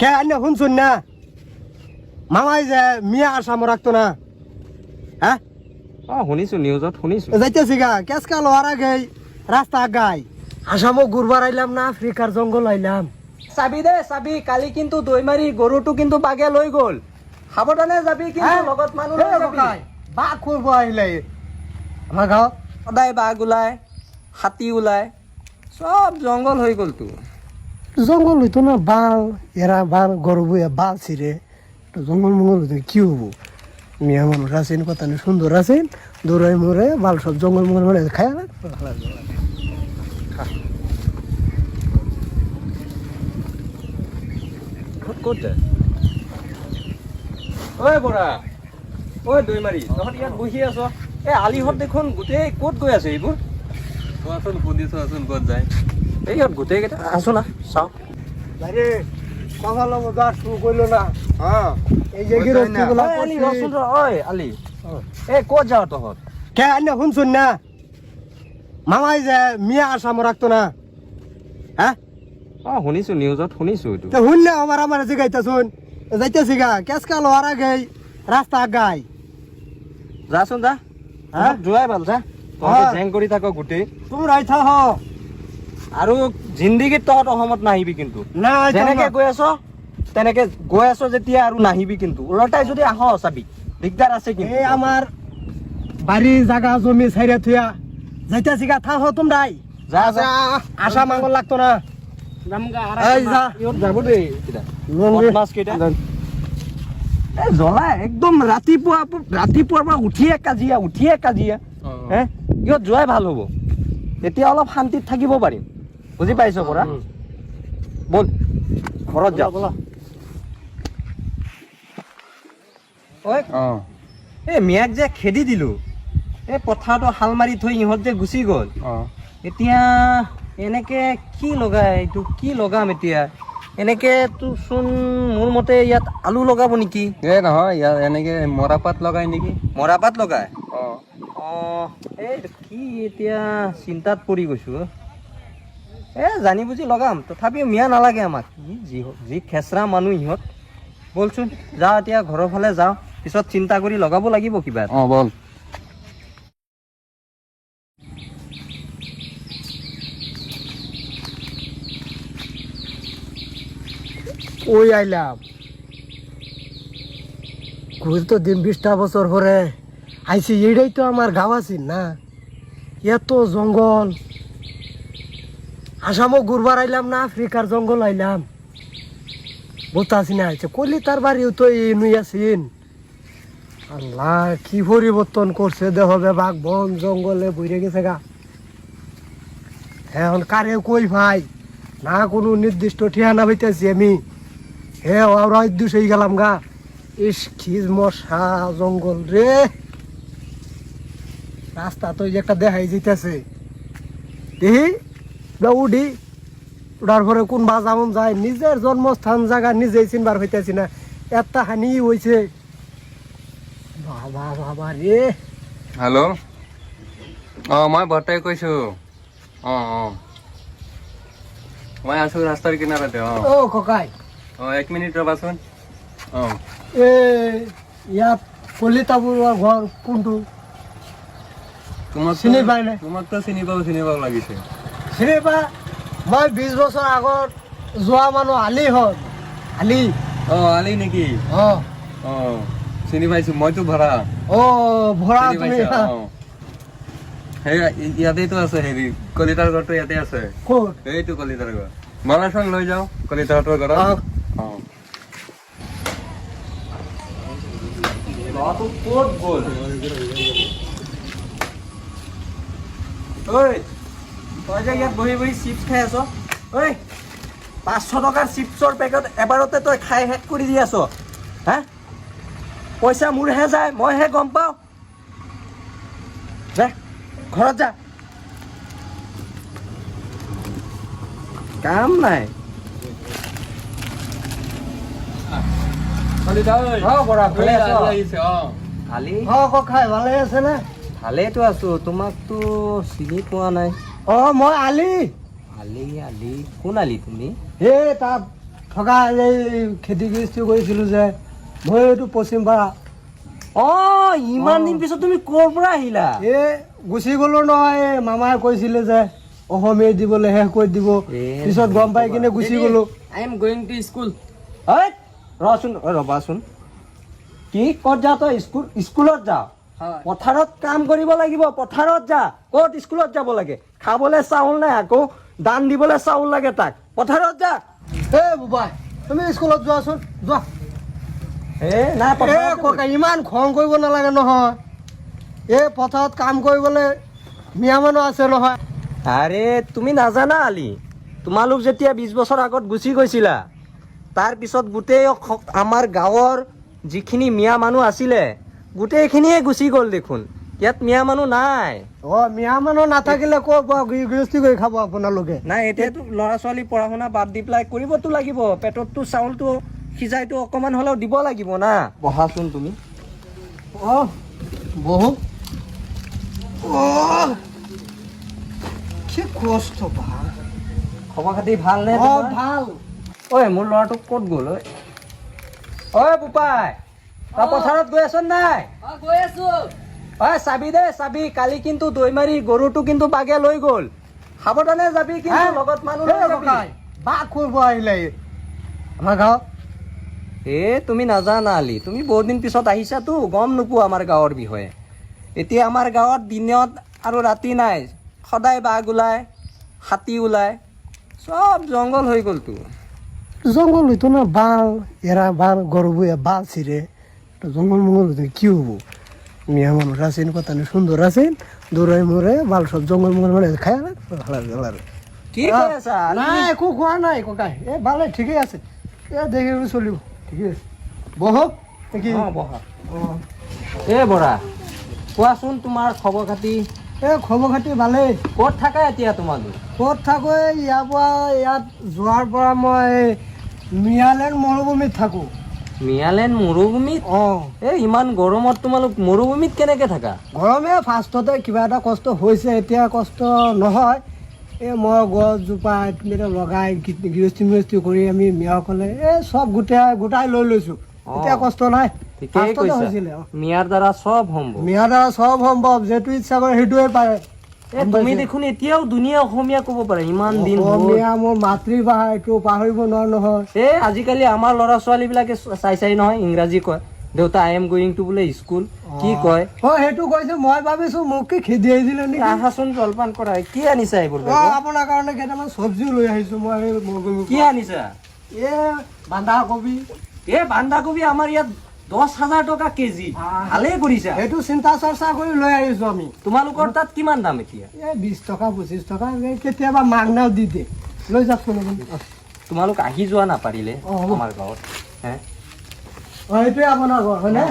কে আইনা শুনছুন না মামাই যে মিয়া আসামো রাখতো না হ্যাঁ শুনিছো নিউজত শুনিছো যাইতেছি গা কেসকা লোহার আগে রাস্তা আগাই আসামো ঘুরবার আইলাম না আফ্রিকার জঙ্গল আইলাম চাবি দে চাবি কালি কিন্তু দৈমারি গৰুটো কিন্তু বাগে লৈ গ'ল সাৱধানে যাবি কিন্তু লগত মানুহ লৈ যাবি বাঘ করবো আইলে আমার গাঁও সদায় বাঘ ওলায় হাতী ওলায় সব জংঘল হৈ গ'লতো জঙ্গল হইতো না বাল এরা বাল গরু বইয়া বাল ছিঁড়ে জঙ্গল মঙ্গল হইতো কি হবো মিয়া মানুষ আছেন কথা নেই সুন্দর আছেন দৌড়াই মরে বাল সব জঙ্গল মঙ্গল মানে খায় না ক'ত ঐ বৰা ঐ দৈমাৰি তহঁত ইয়াত বহি আছ এই আলিহঁত দেখোন গোটেই ক'ত গৈ আছে এইবোৰ কোৱাচোন শুনিছোৱাচোন ক'ত যায় এই ইহঁত গোটেইকেইটা আছো না চাওঁ আরে কথা লব যা শুরু করলো না হ্যাঁ এই যে গিরস্তি গুলা আলি রসুন ঐ আলি এই ক'ত যাও তহঁত কে আইনা শুনছুন না মামাই যে মিয়া আসামো রাখতো না হ্যাঁ শুনিছো নিউজত শুনিছো এইটো তো শুনলে আমার জিগাইতা শুন যাইতেছি গা কেসকা লোহার আগে রাস্তা আগাই যাচোন যা হ্যাঁ যোৱাই ভাল যা তহঁতে জেং কৰি থাক গোটেই তোমৰা আইথা হ আৰু জিন্দগীত তহঁত অসমত নাহিবি কিন্তু না যেনেকে গৈ আছ তেনেকে গৈ আছ যেতিয়া আৰু নাহিবি কিন্তু ওলটাই যদি আহ চাবি দিগদার আছে কিন্তু এই আমার বাড়ি জায়গা জমি ছাইরা থুয়া যাইতেছি গা থা হ তোমরাই যা যা আশা মাঙ্গল লাগতো না এই যা ইহঁত যাব দেই মাছ কেইটা এ জ্বলাই একদম ৰাতিপুৱাৰ পৰা উঠিয়ে কাজিয়া হে ইহঁত যোৱাই ভাল হ'ব তেতিয়া অলপ শান্তিত থাকিব পাৰিম বুজি পাইছ পৰা বল ঘৰত যাওঁ ঐ এই মিয়াক যে খেদি দিলো এই পথাৰটো হাল মাৰি থৈ ইহঁত যে গুচি গ'ল এতিয়া এনেকে কি লগাম এতিয়া এনেকে চোন মোৰ মতে ইয়াত আলু লগাব নেকি এই নহয় ইয়াত এনেকে মৰাপাত লগাই নেকি মৰাপাত লগাই এই কি এতিয়া চিন্তাত পৰি গৈছো জানি বুজি লগাম তথাপিও মিয়া নালাগে আমাক যি খেচৰা মানুহ ইহঁত বলচোন যা এতিয়া ঘৰৰ ফালে যাওঁ পিছত চিন্তা কৰি লগাব লাগিব কিবা বল ওই আইলাম ঘুরে তো দিন 20টা বছর পরে আইছি এইটাই তো আমার গাঁও আছিস না এত জঙ্গল আসামও ঘুরবার আইলাম না আফ্রিকার জঙ্গল আইলাম বলতে আসি না আইছে কলি তার বাড়িও তো এই নুই আসিন আল্লাহ কি পরিবর্তন করছে দেহ বাঘ বন জঙ্গলে বইরে গেছে গা এখন কারে কই ভাই না কোনো নির্দিষ্ট ঠিকানা পাইতেছি আমি ওরা দুষেই গেলাম গা ইস খিজ মশা জঙ্গল রে রাস্তা তো একটা দেখাই যেতেছে দেখি উঠি উঠার পরে কোন বাজামন যায় নিজের জন্মস্থান জায়গা নিজেই চিনবার হইতেছি না একটা হানি হয়েছে বাবা বাবা রে হেল্ল' মই বৰ্তাই কৈছো মই আছো ৰাস্তাৰ কিনাৰতে ও ককাই 1 মিনিট ৰবাচোন এ ইয়াত কলিতাপুৰৰ ঘৰ কোনটো চিনি পাই নাই তোমাকতো চিনি পাব লাগিছে চিনি পা মই 20 বছৰ আগত যোৱা মানুহ আলি হ'ল আলি আলি নেকি অ চিনি পাইছো মইতো ভৰা ভৰা চিনি তুমি পাইছা? সেই ইয়াতেইতো আছে হেৰি কলিতাৰ ঘৰটো ইয়াতে আছে ক'ত এইটো কলিতাৰ ঘৰ বলাচোন লৈ যাওঁ কলিতাহঁতৰ ঘৰত ল'ৰাটো ক'ত গ'ল ঐ তই যে ইয়াত বহি বহি চিপছ খাই আছ ঐ 500 টকাৰ চিপছৰ পেকেট এবাৰতে তই খাই শেষ কৰি দি আছ হা পইচা মোৰহে যায় মইহে গম পাওঁ যা ঘৰত যা কাম নাই আলি ককাই ভালে আছে নে ভালেইতো আছো তোমাকতো চিনি পোৱা নাই মই আলি আলি আলি কোন আলি তুমি হে তাত থকা এই খেতি গৃষ্টি কৰিছিলোঁ যে মই এইটো পশ্চিমপাৰা ইমান দিন পিছত তুমি ক'ৰ পৰা আহিলা? এই গুচি গ'লো নহয়, এই মামাই কৈছিলে যে অসমীয়া দিবলৈ শেষ কৰি দিব, পিছত গম পাই কিনে গুচি গ'লো। I am going to school. ৰবাচোন, কি ক'ত যাওঁ তই? স্কুলত যাওঁ? পথাৰত কাম কৰিব লাগিব, পথাৰত যা। ক'ত স্কুলত যাব লাগে? খাবলৈ চাউল নাই, আকৌ দান দিবলৈ চাউল লাগে তাক। পথাৰত যা। এই বোবাই, তুমি স্কুলত যোৱাচোন, যোৱা। নাই এই ককা, ইমান খং কৰিব নালাগে নহয়। এই পথাৰত কাম কৰিবলৈ মিয়া মানুহ আছে নহয়। আৰে তুমি নাজানা আলি, তোমালোক যেতিয়া 20 বছৰ আগত গুচি গৈছিলা, তাৰপিছত গোটেই আমাৰ গাঁৱৰ যিখিনি মিয়া মানুহ আছিলে গোটেইখিনিয়ে গুচি গ'ল দেখোন। ইয়াত মিয়া মানুহ নাই। মিয়া মানুহ নাথাকিলে ক'ৰ পৰা গৃহস্থী কৰি খাব আপোনালোকে? নাই, এতিয়াতো ল'ৰা ছোৱালী পঢ়া শুনা বাদ দি পেলাই কৰিবতো লাগিব। পেটততো চাউলটো সিজাইতো অকণমান হ'লেও দিব লাগিব না। বহাচোন তুমি। বহু কি কষ্ট বা। খবৰ খাতি ভাল নে? ভাল। ঐ, মোৰ ল'ৰাটোক ক'ত গ'ল? ঐ বোপাই, তই পথাৰত গৈ আছ নাই? গৈ আছো। চাবি দে, চাবি। কালি কিন্তু দৈমাৰী গৰুটো কিন্তু বাঘে লৈ গ'ল। সাৱধানে যাবি কিন্তু, লগত মানুহ লৈ যাবি। বাঘ কৰিব আহিলে আমাৰ গাঁৱত? তুমি নাজানা আলি, তুমি বহুত দিন পিছত আহিছাতো, গম নোপোৱা আমাৰ গাঁৱৰ বিষয়ে। এতিয়া আমাৰ গাঁৱত দিনত আৰু ৰাতি নাই, সদায় বাঘ ওলায়, হাতী ওলায়, চব জংঘল হৈ গ'লতো। জংঘল হইতো না, বাল এরা বাল গরবো বাল ছিঁড়ে জঙ্গল মঙ্গল হইতো কি হবো? মিয়া মানুষ আছেন, কথা নেই, সুন্দর আছেন, দৌড়াই মরে বাল সব জঙ্গল মঙ্গল মানে খায় না। কি কৈ আছা? না একো খোৱা নাই ককাই, এ ভালে ঠিকেই আছে, এ দেখি চলিব ঠিকেই আছে। বহক নেকি? বহা। বৰা, কোৱাচোন তোমাৰ খবৰ খাতি। খবৰ খাতি ভালেই। ক'ত থাকা এতিয়া তোমালোক? ক'ত থাকো? ইয়াৰ পৰা ইয়াত যোৱাৰ পৰা মই মিয়ালেণ্ড মৰুভূমিত থাকোঁ। মিয়ালেণ্ড মৰুভূমিত? ইমান গৰমত তোমালোক মৰুভূমিত কেনেকে থাকা? গৰমে ফাৰ্ষ্টতে কিবা এটা কষ্ট হৈছে, এতিয়া কষ্ট নহয়। মই গছজোপা লগাই গৃহস্থী কৰি আমি মিয়াসকলে চব গোটাই লৈ লৈছোঁ, এতিয়া কষ্ট নাই। ঠিকেই কৈছা, মিয়াৰ দ্বাৰা চব সম্ভৱ। মিয়াৰ দ্বাৰা চব সম্ভৱ, যিটো ইচ্ছা কৰে সেইটোৱে পাৰে। তুমি দেখোন এতিয়াও ধুনীয়া অসমীয়া ক'ব পাৰা, ইমান দিন অসমীয়া মোৰ মাতৃভাষা, এইটো পাহৰিব নোৱাৰো নহয়। আজিকালি আমাৰ ল'ৰা ছোৱালী বিলাকে চাই নহয় ইংৰাজী কয়। দেউতা আই এম গোয়িং টু বোলে স্কুল, কি কয়? সেইটো কৈছো, মই ভাবিছো মোক কি খেদি আহিছিলে নেকি। আহাচোন, জলপান কৰা। কি আনিছা এইবোৰ? আপোনাৰ কাৰণে কেইটামান চব্জিও লৈ আহিছো মই। কি আনিছা? বন্ধাকবি। বন্ধাকবি আমাৰ ইয়াত 10,000 টকা কেজি। ভালেই কৰিছা। সেইটো চিন্তা চৰ্চা কৰি লৈ আহিছো আমি। তোমালোকৰ তাত কিমান দাম এতিয়া? 20 টকা 25 টকা, কেতিয়াবা মাগনাও দি দিয়ে। লৈ যাওকচোন। তোমালোক আহি যোৱা নাপাৰিলে আমাৰ গাঁৱত? এইটোৱে আপোনাৰ ঘৰ হয়নে?